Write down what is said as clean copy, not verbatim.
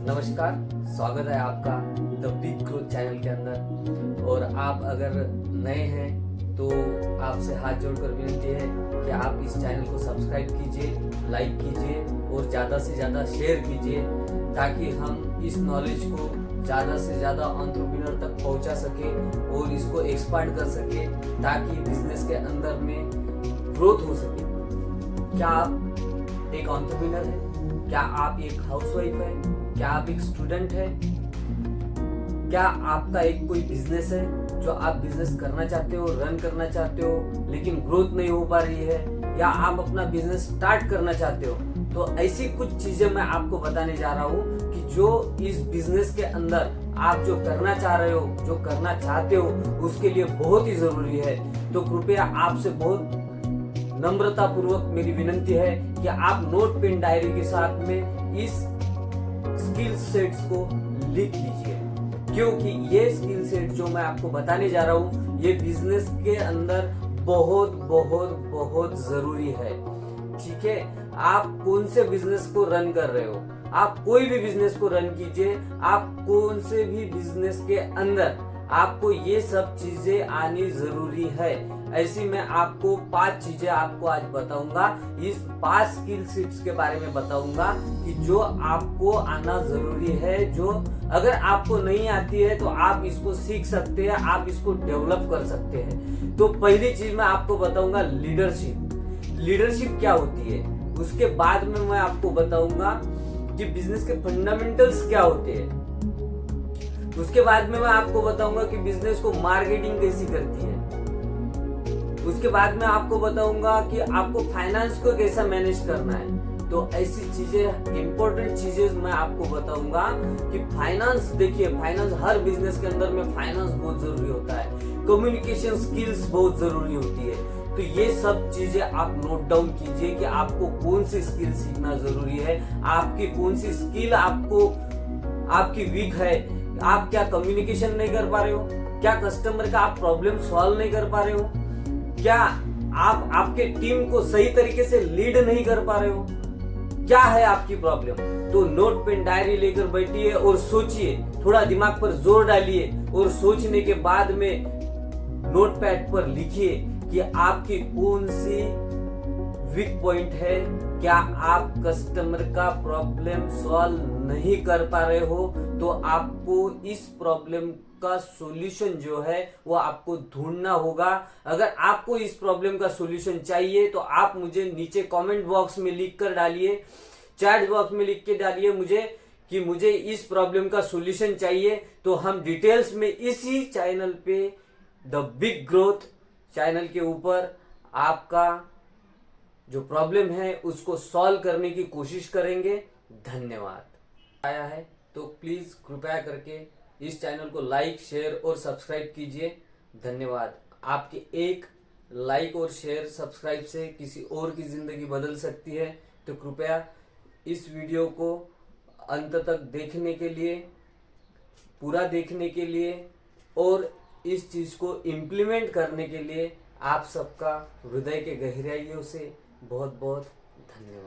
नमस्कार, स्वागत है आपका द बिग ग्रोथ चैनल के अंदर। और आप अगर नए हैं तो आपसे हाथ जोड़कर विनती है कि आप इस चैनल को सब्सक्राइब कीजिए, लाइक कीजिए और ज़्यादा से ज़्यादा शेयर कीजिए, ताकि हम इस नॉलेज को ज़्यादा से ज़्यादा एंटरप्रेन्योर तक पहुंचा सके और इसको एक्सपांड कर सके, ताकि बिजनेस के अंदर में ग्रोथ हो सके। क्या आप एक एंटरप्रेन्योर हैं? क्या आप एक हाउसवाइफ है? क्या आप एक स्टूडेंट है? क्या आपका एक कोई बिजनेस है जो आप बिजनेस करना चाहते हो, रन करना चाहते हो, लेकिन ग्रोथ नहीं हो पा रही है? या आप अपना बिजनेस स्टार्ट करना चाहते हो? तो ऐसी कुछ चीजें मैं आपको बताने जा रहा हूँ कि जो इस बिजनेस के अंदर आप जो करना चाह रहे हो, जो करना चाहते हो, उसके लिए बहुत ही जरूरी है। तो कृपया आपसे बहुत नम्रता पूर्वक मेरी विनती है कि आप नोट पेन डायरी के साथ में इस स्किल सेट्स को लिख लीजिए, क्योंकि ये स्किल सेट जो मैं आपको बताने जा रहा हूँ ये बिजनेस के अंदर बहुत बहुत बहुत जरूरी है। ठीक है, आप कौन से बिजनेस को रन कर रहे हो, आप कोई भी बिजनेस को रन कीजिए, आप कौन से भी बिजनेस के अंदर आपको ये सब चीजें आनी जरूरी है। ऐसी मैं आपको 5 चीजें आपको आज बताऊंगा, इस 5 स्किल सेट्स के बारे में बताऊंगा कि जो आपको आना जरूरी है, जो अगर आपको नहीं आती है तो आप इसको सीख सकते हैं, आप इसको डेवलप कर सकते हैं। तो पहली चीज मैं आपको बताऊंगा लीडरशिप। लीडरशिप क्या होती है, उसके बाद में मैं आपको बताऊंगा कि बिजनेस के फंडामेंटल्स क्या होते हैं। उसके बाद में मैं आपको बताऊंगा कि बिजनेस को मार्केटिंग कैसी करती है। उसके बाद में आपको बताऊंगा कि आपको फाइनेंस को कैसा मैनेज करना है। तो ऐसी चीजें, इंपॉर्टेंट चीजें मैं आपको बताऊंगा कि फाइनेंस, देखिए फाइनेंस हर बिजनेस के अंदर में फाइनेंस बहुत जरूरी होता है, कम्युनिकेशन स्किल्स बहुत जरूरी होती है। तो ये सब चीजें आप नोट डाउन कीजिए कि आपको कौन सी स्किल सीखना जरूरी है, आपकी कौन सी स्किल आपकी वीक है। आप क्या कम्युनिकेशन नहीं कर पा रहे हो? क्या कस्टमर का आप प्रॉब्लम सॉल्व नहीं कर पा रहे हो? क्या आप आपके टीम को सही तरीके से लीड नहीं कर पा रहे हो? क्या है आपकी प्रॉब्लम? तो नोट पेन डायरी लेकर बैठिए और सोचिए, थोड़ा दिमाग पर जोर डालिए और सोचने के बाद में नोटपैड पर लिखिए कि आपकी कौन सी वीक पॉइंट है। क्या आप कस्टमर का प्रॉब्लम सॉल्व नहीं कर पा रहे हो? तो आपको इस प्रॉब्लम का सॉल्यूशन जो है वो आपको ढूंढना होगा। अगर आपको इस प्रॉब्लम का सॉल्यूशन चाहिए तो आप मुझे नीचे कमेंट बॉक्स में लिख कर डालिए, चैट बॉक्स में लिख के डालिए मुझे कि मुझे इस प्रॉब्लम का सॉल्यूशन चाहिए। तो हम डिटेल्स में इसी चैनल पे, द बिग ग्रोथ चैनल के ऊपर, आपका जो प्रॉब्लम है उसको सॉल्व करने की कोशिश करेंगे। धन्यवाद। आया है तो प्लीज कृपया करके इस चैनल को लाइक, शेयर और सब्सक्राइब कीजिए। धन्यवाद। आपकी एक लाइक और शेयर, सब्सक्राइब से किसी और की जिंदगी बदल सकती है। तो कृपया इस वीडियो को अंत तक देखने के लिए, पूरा देखने के लिए और इस चीज को इम्प्लीमेंट करने के लिए आप सबका हृदय के गहराइयों से बहुत बहुत धन्यवाद।